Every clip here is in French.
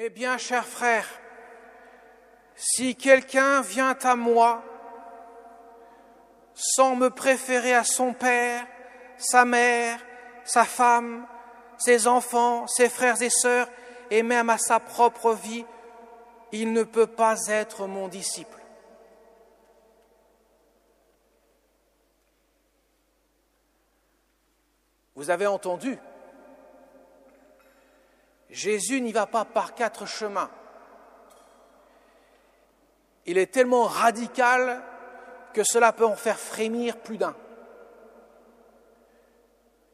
Eh bien, chers frères, si quelqu'un vient à moi sans me préférer à son père, sa mère, sa femme, ses enfants, ses frères et sœurs, et même à sa propre vie, il ne peut pas être mon disciple. Vous avez entendu, Jésus n'y va pas par 4 chemins. Il est tellement radical que cela peut en faire frémir plus d'un.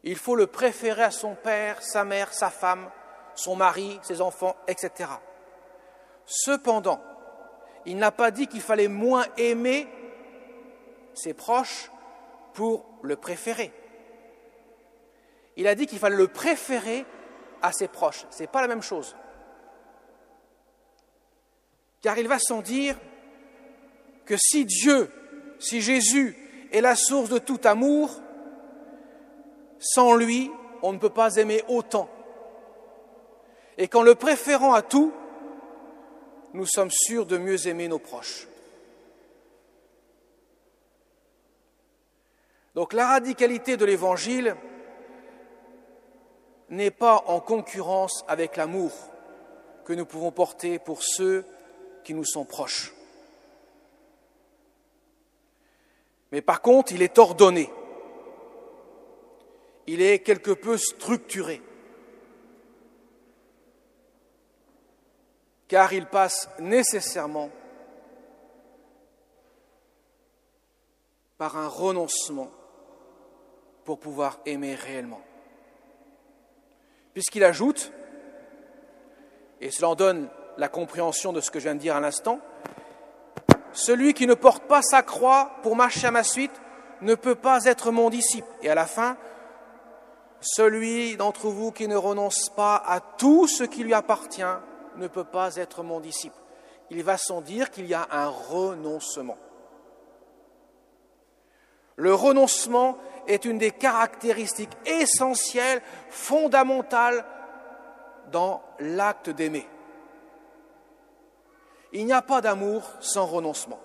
Il faut le préférer à son père, sa mère, sa femme, son mari, ses enfants, etc. Cependant, il n'a pas dit qu'il fallait moins aimer ses proches pour le préférer. Il a dit qu'il fallait le préférer à ses proches. Ce n'est pas la même chose. Car il va sans dire que si Dieu, si Jésus est la source de tout amour, sans lui, on ne peut pas aimer autant. Et qu'en le préférant à tout, nous sommes sûrs de mieux aimer nos proches. Donc la radicalité de l'Évangile n'est pas en concurrence avec l'amour que nous pouvons porter pour ceux qui nous sont proches. Mais par contre, il est ordonné. Il est quelque peu structuré. Car il passe nécessairement par un renoncement pour pouvoir aimer réellement. Puisqu'il ajoute, et cela en donne la compréhension de ce que je viens de dire à l'instant, celui qui ne porte pas sa croix pour marcher à ma suite ne peut pas être mon disciple. Et à la fin, celui d'entre vous qui ne renonce pas à tout ce qui lui appartient ne peut pas être mon disciple. Il va sans dire qu'il y a un renoncement. Le renoncement est une des caractéristiques essentielles, fondamentales dans l'acte d'aimer. Il n'y a pas d'amour sans renoncement.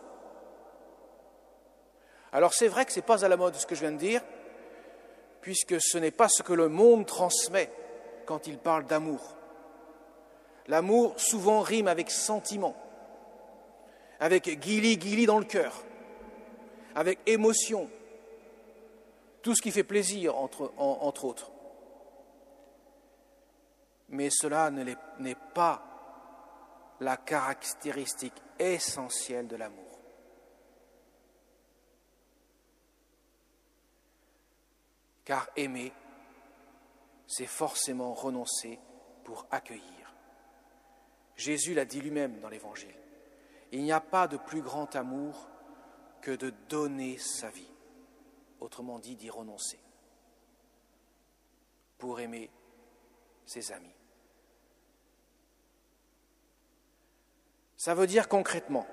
Alors c'est vrai que ce n'est pas à la mode ce que je viens de dire, puisque ce n'est pas ce que le monde transmet quand il parle d'amour. L'amour souvent rime avec sentiment, avec guili-guili dans le cœur, avec émotion, tout ce qui fait plaisir, entre autres. Mais cela n'est pas la caractéristique essentielle de l'amour. Car aimer, c'est forcément renoncer pour accueillir. Jésus l'a dit lui-même dans l'Évangile. Il n'y a pas de plus grand amour que de donner sa vie. Autrement dit, d'y renoncer. Pour aimer ses amis. Ça veut dire concrètement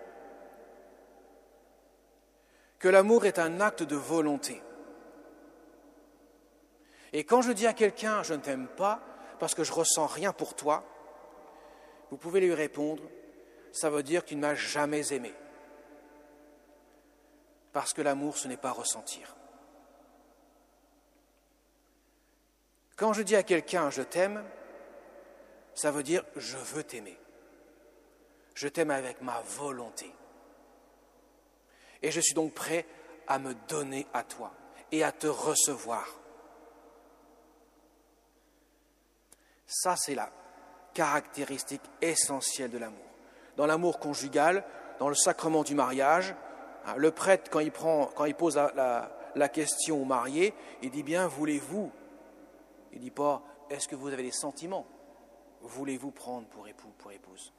que l'amour est un acte de volonté. Et quand je dis à quelqu'un « je ne t'aime pas parce que je ne ressens rien pour toi », vous pouvez lui répondre « ça veut dire que tu ne m'as jamais aimé ». Parce que l'amour, ce n'est pas ressentir. Quand je dis à quelqu'un « je t'aime », ça veut dire « je veux t'aimer ». Je t'aime avec ma volonté. Et je suis donc prêt à me donner à toi et à te recevoir. Ça, c'est la caractéristique essentielle de l'amour. Dans l'amour conjugal, dans le sacrement du mariage, le prêtre, quand il pose la question aux mariés, il dit bien « voulez-vous » Il ne dit pas « est-ce que vous avez des sentiments ?» Voulez-vous prendre pour époux, pour épouse ?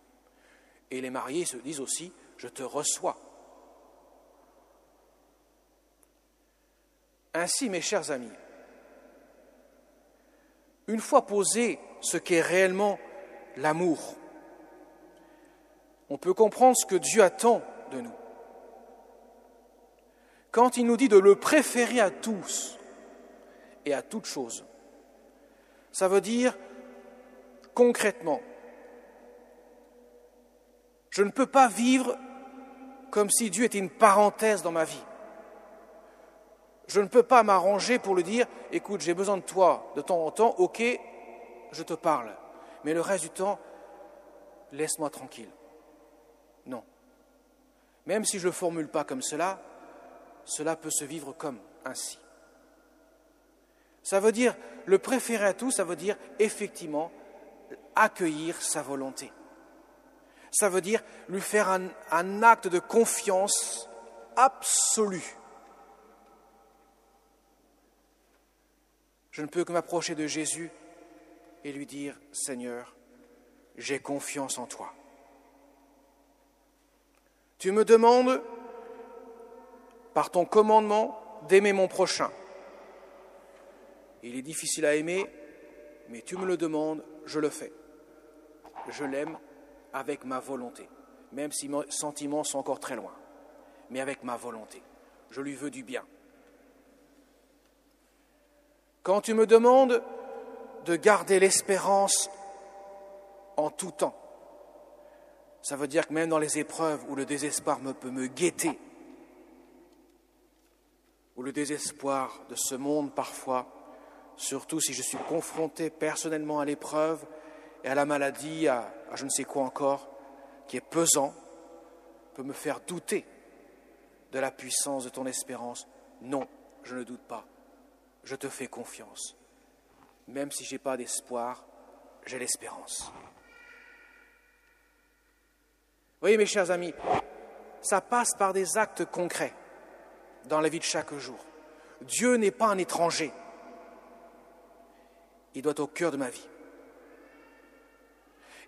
Et les mariés se disent aussi « je te reçois ». Ainsi, mes chers amis, une fois posé ce qu'est réellement l'amour, on peut comprendre ce que Dieu attend de nous. Quand il nous dit de le préférer à tous et à toute chose, ça veut dire concrètement Je ne peux pas vivre comme si Dieu était une parenthèse dans ma vie. Je ne peux pas m'arranger pour lui dire « Écoute, j'ai besoin de toi de temps en temps, ok, je te parle. Mais le reste du temps, laisse-moi tranquille. » Non. Même si je ne le formule pas comme cela, cela peut se vivre comme ainsi. Ça veut dire, le préférer à tout, ça veut dire effectivement accueillir sa volonté. Ça veut dire lui faire un acte de confiance absolue. Je ne peux que m'approcher de Jésus et lui dire « Seigneur, j'ai confiance en toi. » Tu me demandes, par ton commandement, d'aimer mon prochain. Il est difficile à aimer, mais tu me le demandes, je le fais. Je l'aime avec ma volonté, même si mes sentiments sont encore très loin, mais avec ma volonté. Je lui veux du bien. Quand tu me demandes de garder l'espérance en tout temps, ça veut dire que même dans les épreuves où le désespoir peut me guetter, où le désespoir de ce monde parfois, surtout si je suis confronté personnellement à l'épreuve et à la maladie, à je ne sais quoi encore, qui est pesant, peut me faire douter de la puissance de ton espérance. Non, je ne doute pas. Je te fais confiance. Même si je n'ai pas d'espoir, j'ai l'espérance. Vous voyez, mes chers amis, ça passe par des actes concrets dans la vie de chaque jour. Dieu n'est pas un étranger. Il doit être au cœur de ma vie.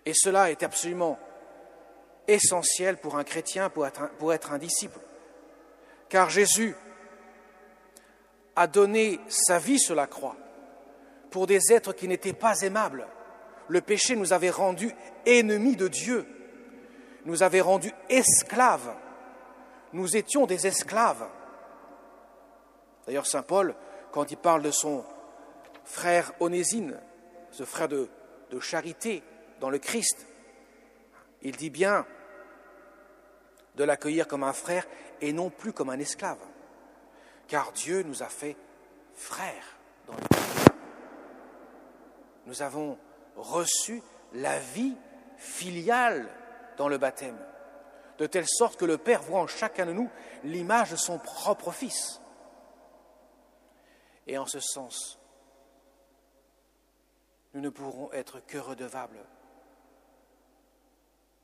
Et cela est absolument essentiel pour un chrétien, pour être un disciple. Car Jésus a donné sa vie sur la croix pour des êtres qui n'étaient pas aimables. Le péché nous avait rendus ennemis de Dieu, nous avait rendus esclaves. Nous étions des esclaves. D'ailleurs, saint Paul, quand il parle de son frère Onésime, ce frère de charité dans le Christ, il dit bien de l'accueillir comme un frère et non plus comme un esclave. Car Dieu nous a fait frères dans le Christ. Nous avons reçu la vie filiale dans le baptême, de telle sorte que le Père voit en chacun de nous l'image de son propre Fils. Et en ce sens, nous ne pourrons être que redevables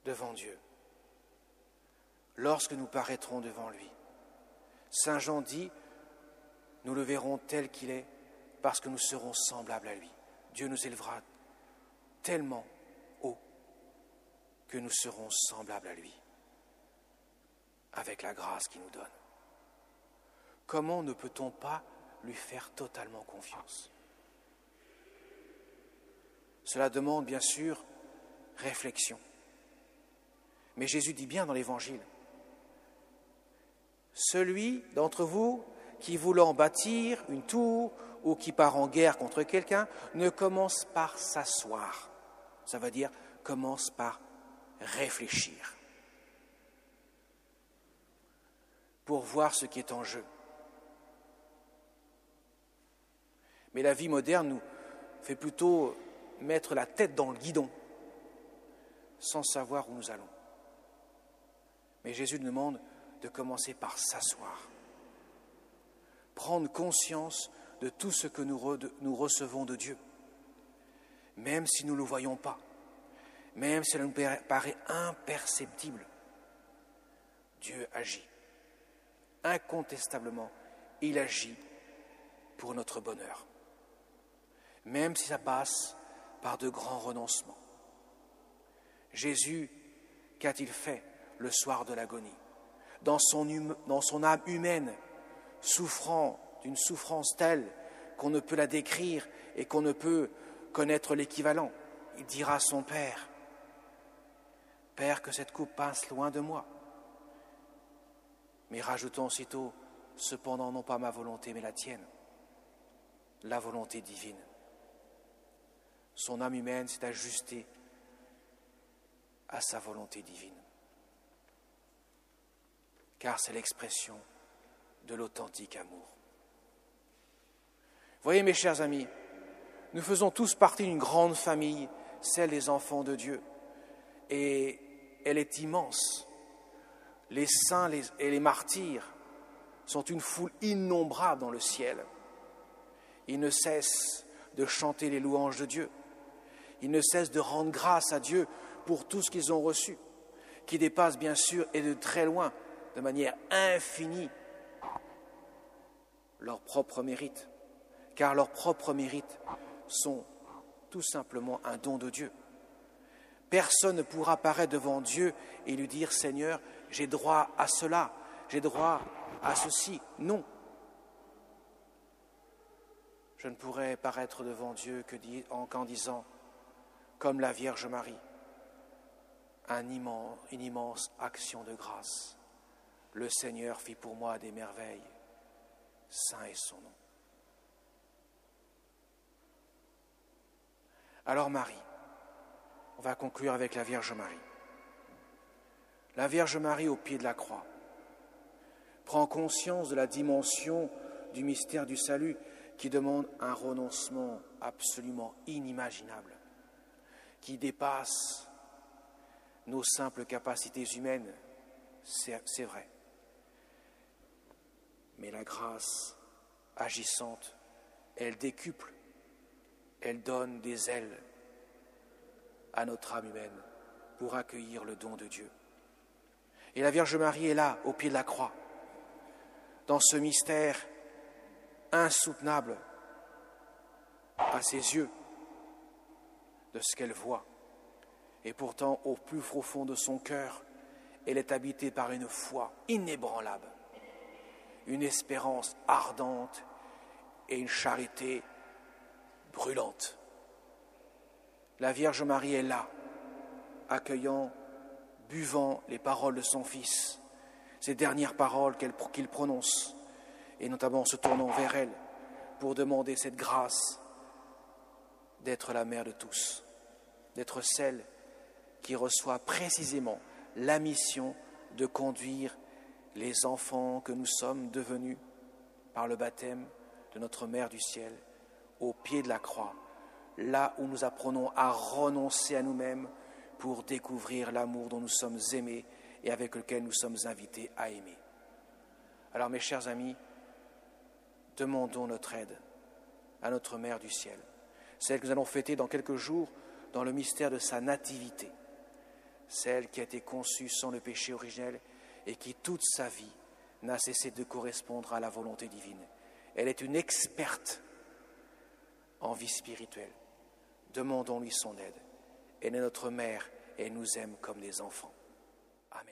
devant Dieu lorsque nous paraîtrons devant lui. Saint Jean dit, nous le verrons tel qu'il est parce que nous serons semblables à lui. Dieu nous élevera tellement haut que nous serons semblables à lui avec la grâce qu'il nous donne. Comment ne peut-on pas lui faire totalement confiance? Cela demande bien sûr réflexion. Mais Jésus dit bien dans l'Évangile, celui d'entre vous qui voulant bâtir une tour ou qui part en guerre contre quelqu'un ne commence par s'asseoir. Ça veut dire commence par réfléchir pour voir ce qui est en jeu. Mais la vie moderne nous fait plutôt mettre la tête dans le guidon sans savoir où nous allons. Mais Jésus nous demande de commencer par s'asseoir, prendre conscience de tout ce que nous recevons de Dieu, même si nous ne le voyons pas, même si cela nous paraît imperceptible. Dieu agit. Incontestablement, il agit pour notre bonheur, même si ça passe par de grands renoncements. Jésus, qu'a-t-il fait le soir de l'agonie? Dans son âme humaine, souffrant d'une souffrance telle qu'on ne peut la décrire et qu'on ne peut connaître l'équivalent, il dira à son Père, « Père, que cette coupe passe loin de moi. » Mais rajoutons aussitôt, « Cependant, non pas ma volonté, mais la tienne. » La volonté divine. Son âme humaine s'est ajustée à sa volonté divine. car c'est l'expression de l'authentique amour. Voyez mes chers amis, nous faisons tous partie d'une grande famille, celle des enfants de Dieu, et elle est immense. Les saints et les martyrs sont une foule innombrable dans le ciel. Ils ne cessent de chanter les louanges de Dieu. Ils ne cessent de rendre grâce à Dieu pour tout ce qu'ils ont reçu, qui dépasse bien sûr et de très loin, de manière infinie, leurs propres mérites, car leurs propres mérites sont tout simplement un don de Dieu. Personne ne pourra apparaître devant Dieu et lui dire « Seigneur, j'ai droit à cela, j'ai droit à ceci ». Non. Je ne pourrai paraître devant Dieu qu'en disant, comme la Vierge Marie, une immense action de grâce. Le Seigneur fit pour moi des merveilles, saint est son nom. Alors Marie, on va conclure avec la Vierge Marie. La Vierge Marie au pied de la croix prend conscience de la dimension du mystère du salut qui demande un renoncement absolument inimaginable, qui dépasse nos simples capacités humaines, c'est vrai. Mais la grâce agissante, elle décuple, elle donne des ailes à notre âme humaine pour accueillir le don de Dieu. Et la Vierge Marie est là, au pied de la croix, dans ce mystère insoutenable à ses yeux de ce qu'elle voit. Et pourtant, au plus profond de son cœur, elle est habitée par une foi inébranlable, une espérance ardente et une charité brûlante. La Vierge Marie est là, accueillant, buvant les paroles de son Fils, ces dernières paroles qu'il prononce, et notamment en se tournant vers elle pour demander cette grâce d'être la mère de tous, d'être celle qui reçoit précisément la mission de conduire les enfants que nous sommes devenus par le baptême de notre Mère du ciel au pied de la croix, là où nous apprenons à renoncer à nous-mêmes pour découvrir l'amour dont nous sommes aimés et avec lequel nous sommes invités à aimer. Alors mes chers amis, demandons notre aide à notre Mère du ciel, celle que nous allons fêter dans quelques jours dans le mystère de sa nativité, celle qui a été conçue sans le péché originel et qui toute sa vie n'a cessé de correspondre à la volonté divine. Elle est une experte en vie spirituelle. Demandons-lui son aide. Elle est notre mère et elle nous aime comme des enfants. Amen.